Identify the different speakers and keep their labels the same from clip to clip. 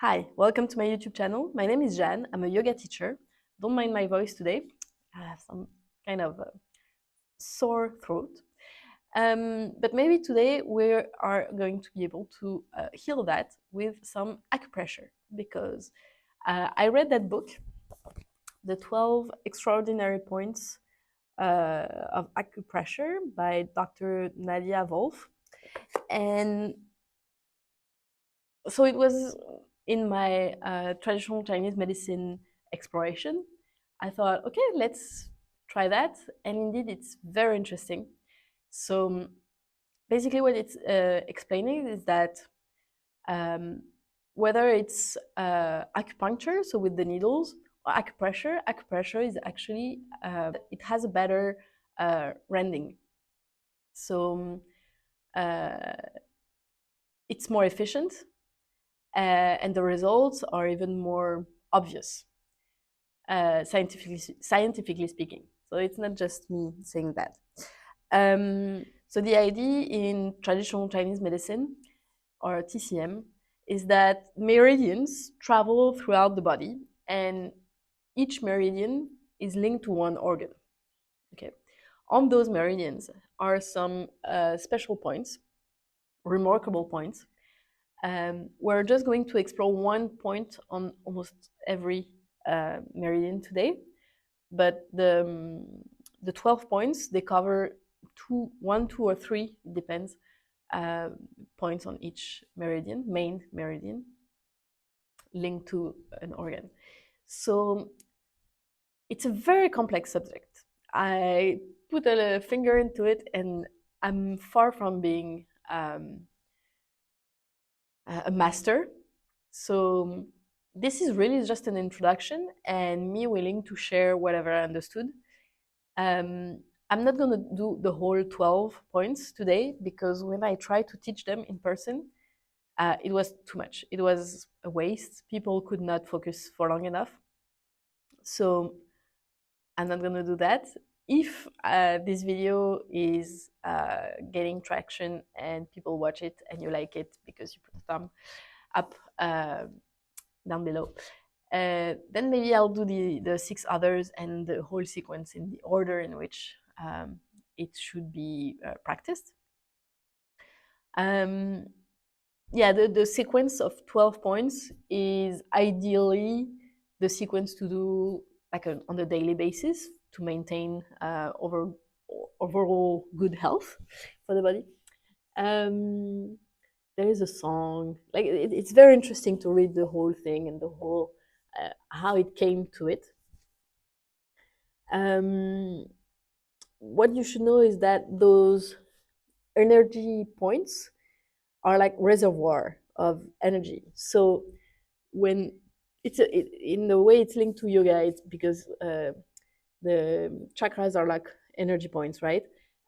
Speaker 1: Hi, welcome to my YouTube channel. My name is Jeanne. I'm a yoga teacher. Don't mind my voice today. I have some kind of sore throat. But maybe today we are going to be able to heal that with some acupressure because I read that book, The 12 Extraordinary Points of Acupressure by Dr. Nadia Volf. And so it was in my traditional Chinese medicine exploration. I thought, okay, let's try that. And indeed, it's very interesting. So basically, what it's explaining is that um, whether it's acupuncture, so with the needles, or acupressure is actually, it has a better rending. So it's more efficient and the results are even more obvious, scientifically speaking. So it's not just me saying that. So the idea in traditional Chinese medicine, or TCM, is that meridians travel throughout the body, and each meridian is linked to one organ. Okay, on those meridians are some special points, remarkable points. We're just going to explore one point on almost every meridian today, but the 12 points, they cover one, two, or three, it depends, points on each meridian, main meridian, linked to an organ. So it's a very complex subject. I put a finger into it, and I'm far from being a master. So this is really just an introduction and me willing to share whatever I understood. I'm not going to do the whole 12 points today because when I tried to teach them in person, it was too much. It was a waste. People could not focus for long enough. So I'm not going to do that. If this video is getting traction and people watch it and you like it because you put a thumb up down below, then maybe I'll do the 6 others and the whole sequence in the order in which it should be practiced. Yeah, the sequence of 12 points is ideally the sequence to do like on a daily basis to maintain overall good health for the body. There is a song, like it's very interesting to read the whole thing and the whole how it came to it. What you should know is that those energy points are like reservoir of energy. So when in the way it's linked to yoga, it's because the chakras are like energy points, right?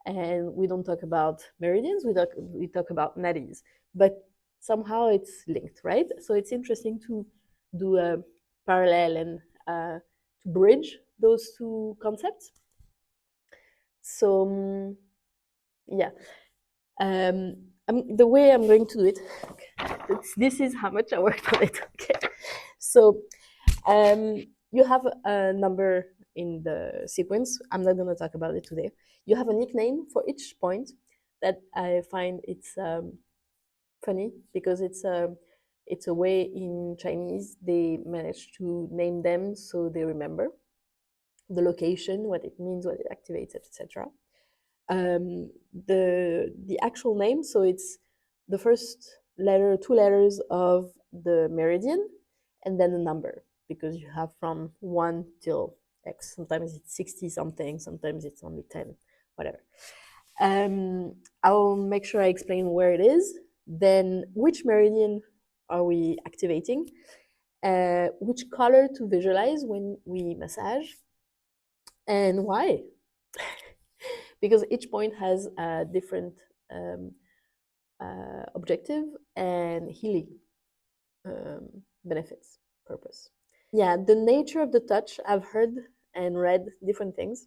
Speaker 1: And we don't talk about meridians, we talk about nadis, but somehow it's linked, right? So it's interesting to do a parallel and to bridge those two concepts. So yeah, the way I'm going to do it, this is how much I worked on it. Okay, so you have a number in the sequence. I'm not going to talk about it today. You have a nickname for each point that I find it's funny because it's a way in Chinese they manage to name them so they remember the location, what it means, what it activates, etc. The actual name, so it's the first letter, 2 letters of the meridian, and then a number, because you have from 1 till X. Sometimes it's 60 something, sometimes it's only 10, whatever. I'll make sure I explain where it is, then which meridian are we activating, which color to visualize when we massage, and why. Because each point has a different objective and healing benefits, purpose. Yeah, the nature of the touch, I've heard and read different things.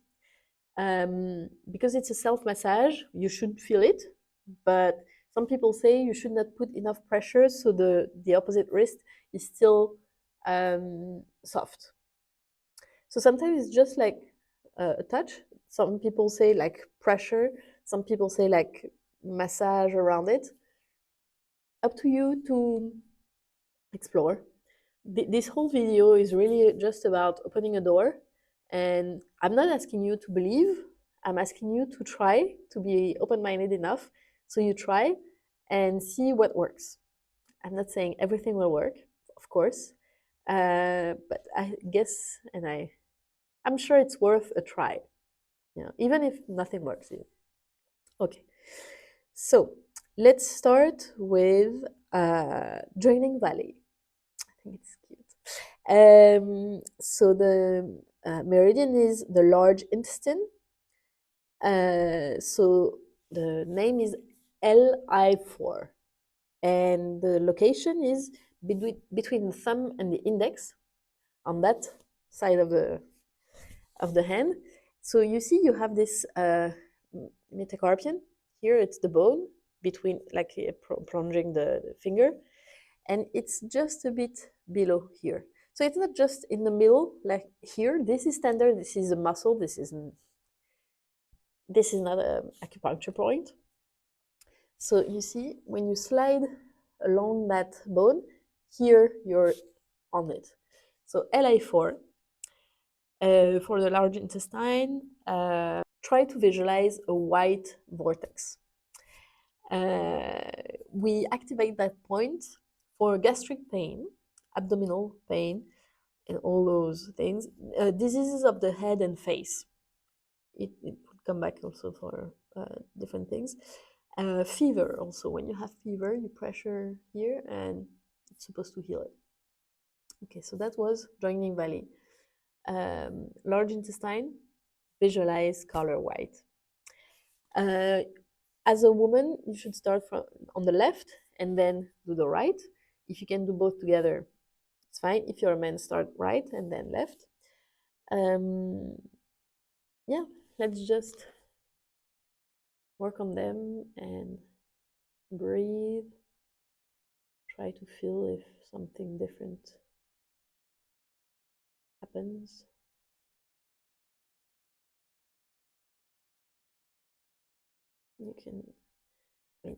Speaker 1: Because it's a self massage, you should feel it, but Some people say you should not put enough pressure so the opposite wrist is still soft. So sometimes it's just like a touch. Some people say like pressure. Some people say like massage around it. Up to you to explore. This whole video is really just about opening a door, and I'm not asking you to believe. I'm asking you to try to be open-minded enough so you try and see what works. I'm not saying everything will work, of course, but I guess, and I'm sure it's worth a try, even if nothing works. Okay, so let's start with joining valley. I think it's cute. So the meridian is the large intestine. So the name is LI4, and the location is between the thumb and the index on that side of the hand. So you see, you have this metacarpian. Here it's the bone between, like plunging the finger, and it's just a bit below here. So it's not just in the middle, like here. This is standard. This is a muscle. This is not an acupuncture point. So you see, when you slide along that bone, here you're on it. So LI4 for the large intestine. Try to visualize a white vortex. We activate that point for gastric pain, abdominal pain, and all those things. Diseases of the head and face. It would come back also for different things. Fever also. When you have fever, you pressure here and it's supposed to heal it. Okay, so that was joining valley. Large intestine, visualize color white. As a woman, you should start from on the left and then do the right. If you can do both together, it's fine. If you're a man, start right and then left. Yeah, let's just work on them and breathe. Try to feel if something different happens. You can, I mean,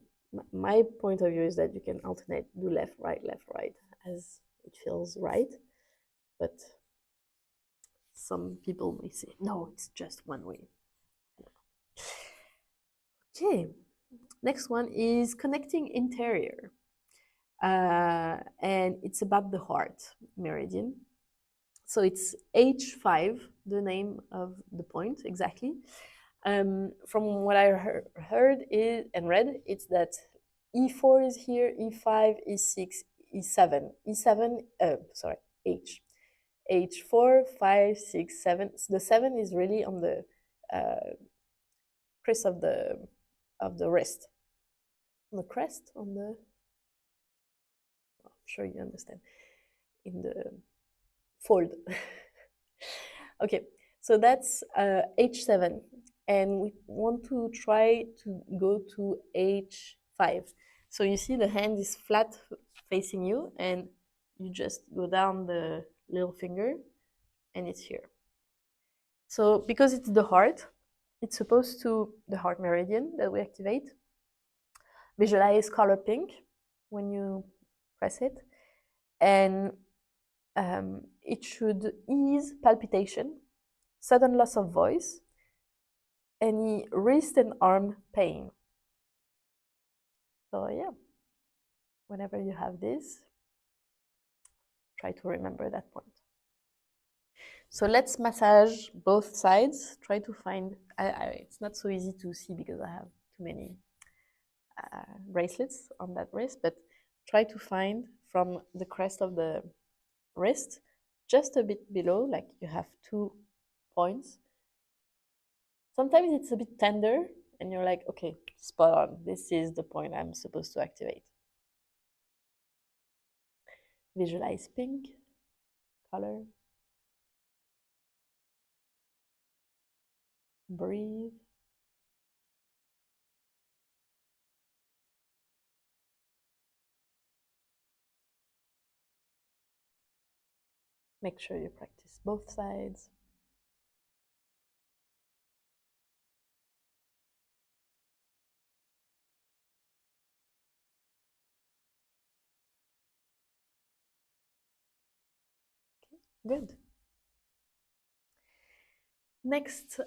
Speaker 1: my point of view is that you can alternate, do left, right, as it feels right. But some people may say, no, it's just one way. Okay, next one is connecting interior. And it's about the heart meridian. So it's H5, the name of the point exactly. From what I heard and read, it's that E4 is here, E5, E6, E7. E7, sorry, H. H4, 5, 6, 7. So the 7 is really on the crest of the wrist. On the crest, on the, I'm sure you understand, in the fold. Okay, so that's H7, and we want to try to go to H5. So you see the hand is flat facing you, and you just go down the little finger, and it's here. So because it's the heart, it's supposed to, the heart meridian that we activate, visualize color pink when you press it, and it should ease palpitation, sudden loss of voice, any wrist and arm pain. So yeah, whenever you have this, try to remember that point. So let's massage both sides. Try to find, it's not so easy to see because I have too many bracelets on that wrist, but try to find from the crest of the wrist, just a bit below, like you have 2 points. Sometimes it's a bit tender and you're like, okay, spot on. This is the point I'm supposed to activate. Visualize pink color. Breathe. Make sure you practice both sides. Okay, good. Next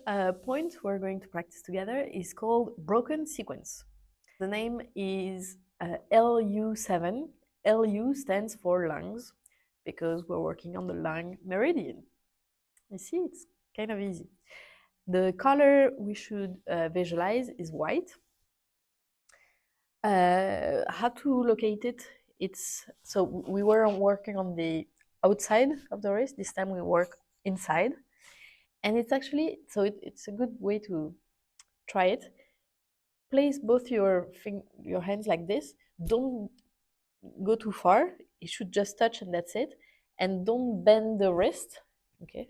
Speaker 1: point we're going to practice together is called broken sequence. The name is LU7. LU stands for lungs because we're working on the lung meridian. You see, it's kind of easy. The color we should visualize is white. How to locate it? So we were working on the outside of the wrist. This time we work inside, and it's actually it's a good way to try it. Place both your hands like this. Don't go too far. It should just touch and that's it. And don't bend the wrist. Okay,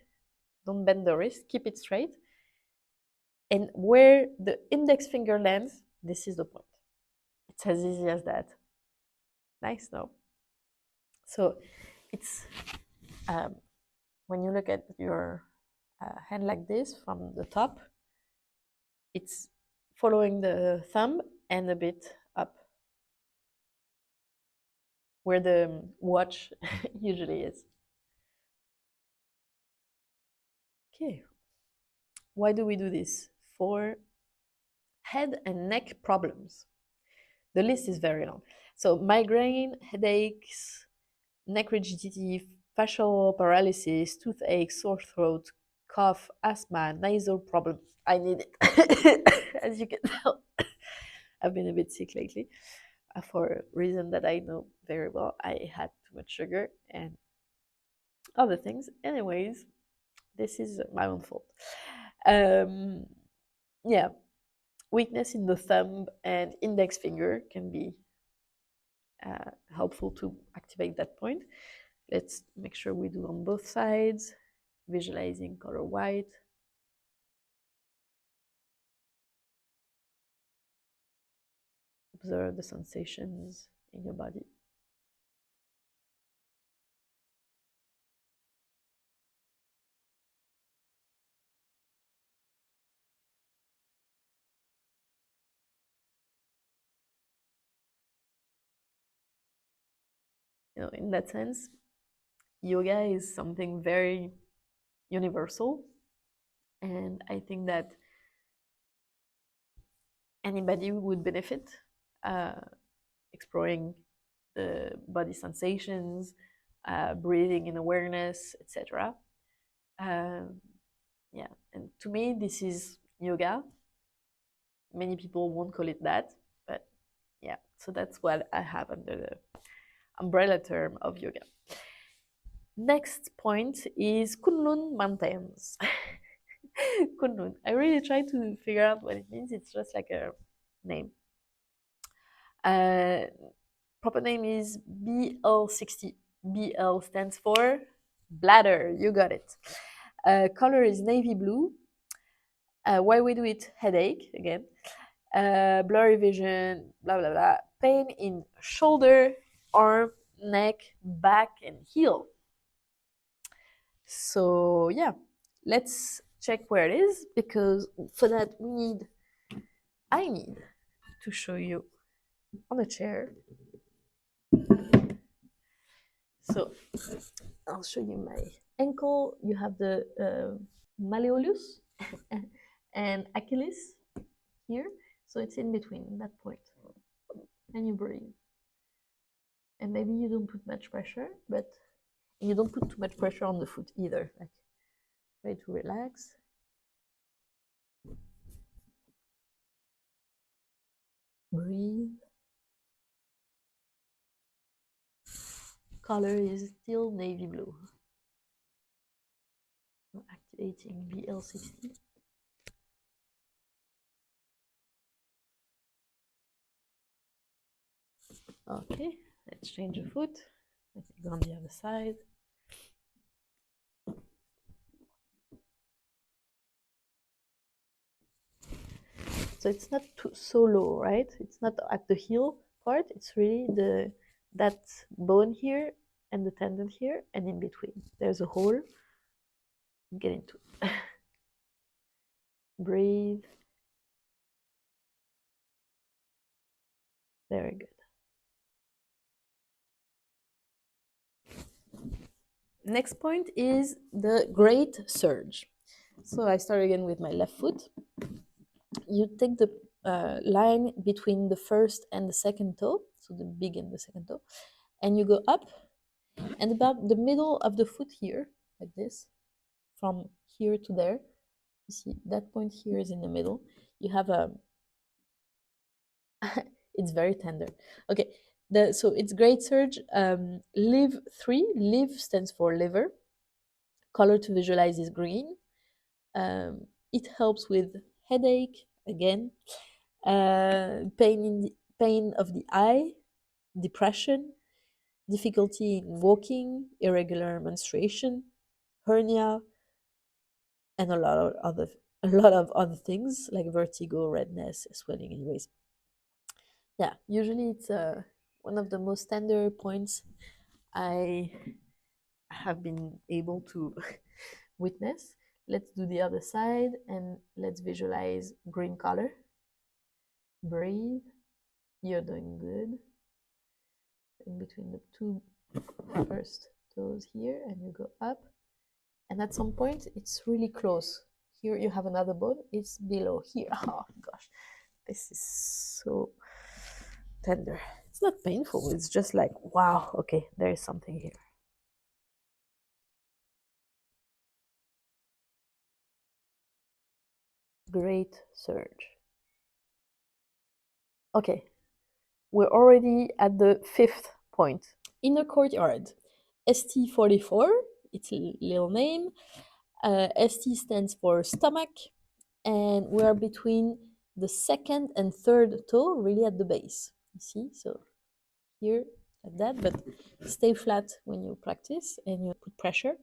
Speaker 1: don't bend the wrist. Keep it straight. And where the index finger lands, this is the point. It's as easy as that. Nice, no? So it's when you look at your hand like this from the top, it's following the thumb and a bit up, where the watch usually is. Okay. Why do we do this? For head and neck problems. The list is very long. So migraine, headaches, neck rigidity, facial paralysis, toothache, sore throat, cough, asthma, nasal problems. I need it. As you can tell, I've been a bit sick lately for a reason that I know very well. I had too much sugar and other things. Anyways, this is my own fault. Yeah, weakness in the thumb and index finger can be helpful to activate that point. Let's make sure we do on both sides, visualizing color white. Observe the sensations in your body. In that sense, yoga is something very universal, and I think that anybody would benefit exploring the body sensations, breathing in awareness, etc. Yeah, and to me, this is yoga. Many people won't call it that, but yeah, so that's what I have under the umbrella term of yoga. Next point is Kunlun Mountains. Kunlun. I really tried to figure out what it means. It's just like a name. Proper name is BL60. BL stands for bladder. You got it. Color is navy blue. Why we do it? Headache again. Blurry vision. Blah blah blah. Pain in shoulder, arm, neck, back, and heel. So yeah, let's check where it is, because for that I need to show you on a chair. So I'll show you my ankle. You have the malleolus and Achilles here. So it's in between that point. And you breathe. And maybe you don't put much pressure, but you don't put too much pressure on the foot either. Like, try to relax. Breathe. Color is still navy blue. I'm activating BL60. Okay, let's change the foot. Let's go on the other side. So it's not so low, right? It's not at the heel part. It's really that bone here and the tendon here, and in between. There's a hole. Get into it. Breathe. Very good. Next point is the great surge. So I start again with my left foot. You take the line between the first and the second toe, so the big and the second toe, and you go up, and about the middle of the foot here, like this, from here to there, you see that point here is in the middle. You have a it's very tender. Okay, so it's great surge. Live 3. Live stands for liver. Color to visualize is green. It helps with headache again, pain of the eye, depression, difficulty in walking, irregular menstruation, hernia, and a lot of other things like vertigo, redness, swelling. Anyways, yeah, usually it's one of the most tender points I have been able to witness. Let's do the other side and let's visualize green color. Breathe. You're doing good. In between the two first toes here, and you go up. And at some point, it's really close. Here you have another bone. It's below here. Oh gosh, this is so tender. It's not painful. It's just like, wow, okay, there is something here. Great surge. Okay, we're already at the 5th point. Inner courtyard. ST44, its little name. ST stands for stomach, and we're between the second and third toe, really at the base. You see, so here like that, but stay flat when you practice and you put pressure.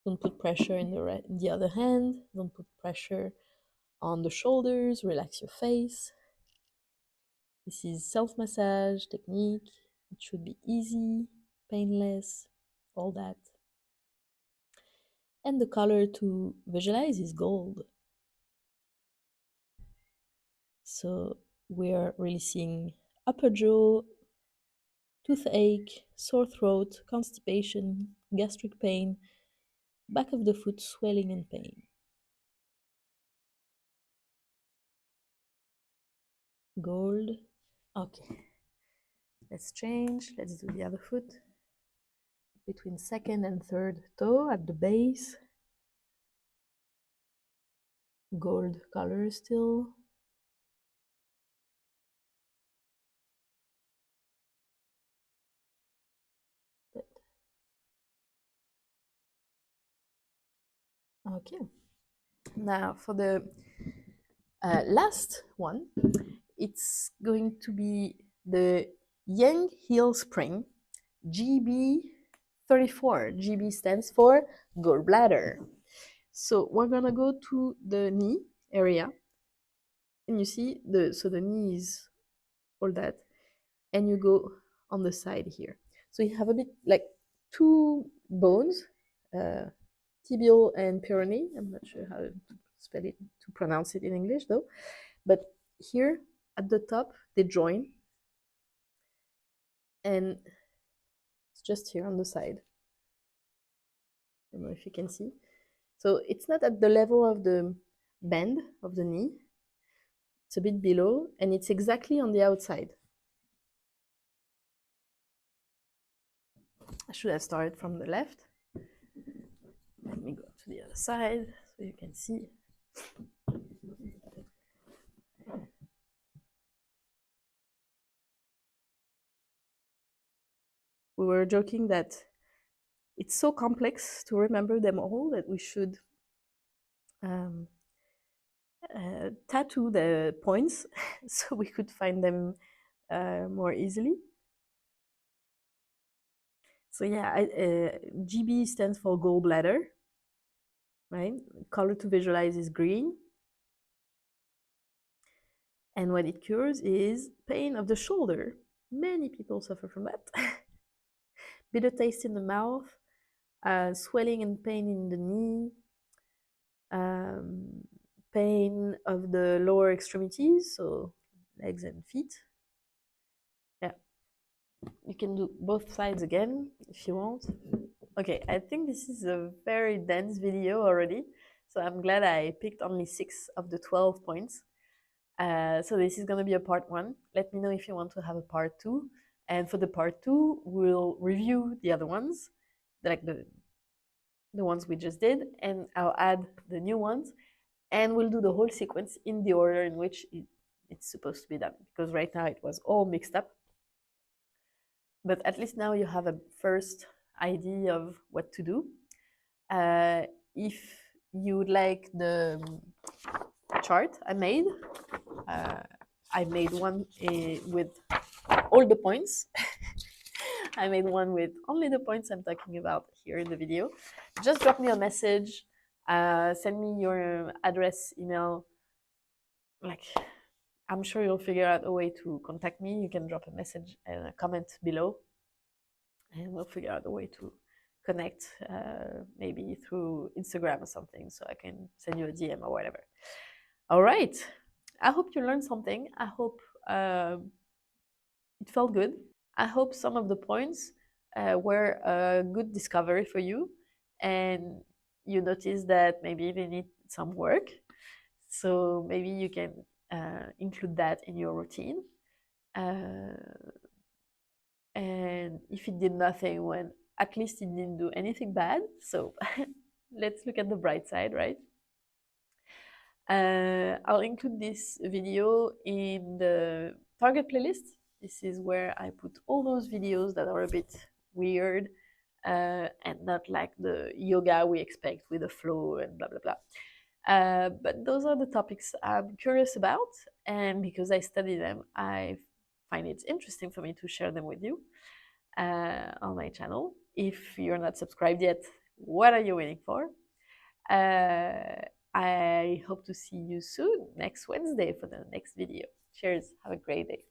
Speaker 1: Don't put pressure in the other hand. Don't put pressure on the shoulders. Relax your face. This is self-massage technique. It should be easy, painless, all that. And the color to visualize is gold. So we're releasing upper jaw, toothache, sore throat, constipation, gastric pain, back of the foot swelling and pain. Gold. Okay. Let's change. Let's do the other foot. Between second and third toe at the base. Gold color still. Good. Okay. Now for the last one, it's going to be the Yang Heel Spring, GB34. GB stands for gallbladder. So we're gonna go to the knee area, and you see the knee is all that, and you go on the side here. So you have a bit like two bones, tibial and peroneal. I'm not sure how to spell it, to pronounce it in English though. But here at the top, they join, and it's just here on the side. I don't know if you can see. So it's not at the level of the bend of the knee. It's a bit below, and it's exactly on the outside. I should have started from the left. Let me go to the other side so you can see. We were joking that it's so complex to remember them all that we should tattoo the points so we could find them more easily. So yeah, GB stands for gallbladder, right? Color to visualize is green. And what it cures is pain of the shoulder. Many people suffer from that. bitter taste in the mouth, swelling and pain in the knee, pain of the lower extremities, so legs and feet. Yeah, you can do both sides again if you want. Okay, I think this is a very dense video already, so I'm glad I picked only 6 of the 12 points. So this is going to be a part 1. Let me know if you want to have a part 2. And for the part 2, we'll review the other ones, like the ones we just did, and I'll add the new ones, and we'll do the whole sequence in the order in which it's supposed to be done, because right now it was all mixed up. But at least now you have a first idea of what to do. If you would like the chart I made one with all the points. I made one with only the points I'm talking about here in the video. Just drop me a message, send me your address, email. Like, I'm sure you'll figure out a way to contact me. You can drop a message and a comment below, and we'll figure out a way to connect, maybe through Instagram or something, so I can send you a DM or whatever. All right. I hope you learned something. I hope it felt good. I hope some of the points were a good discovery for you, and you notice that maybe they need some work. So maybe you can include that in your routine. And if it did nothing, when at least it didn't do anything bad. So let's look at the bright side, right? I'll include this video in the target playlist. This is where I put all those videos that are a bit weird and not like the yoga we expect with a flow and blah, blah, blah. But those are the topics I'm curious about, and because I study them, I find it interesting for me to share them with you on my channel. If you're not subscribed yet, what are you waiting for? I hope to see you soon, next Wednesday, for the next video. Cheers, have a great day.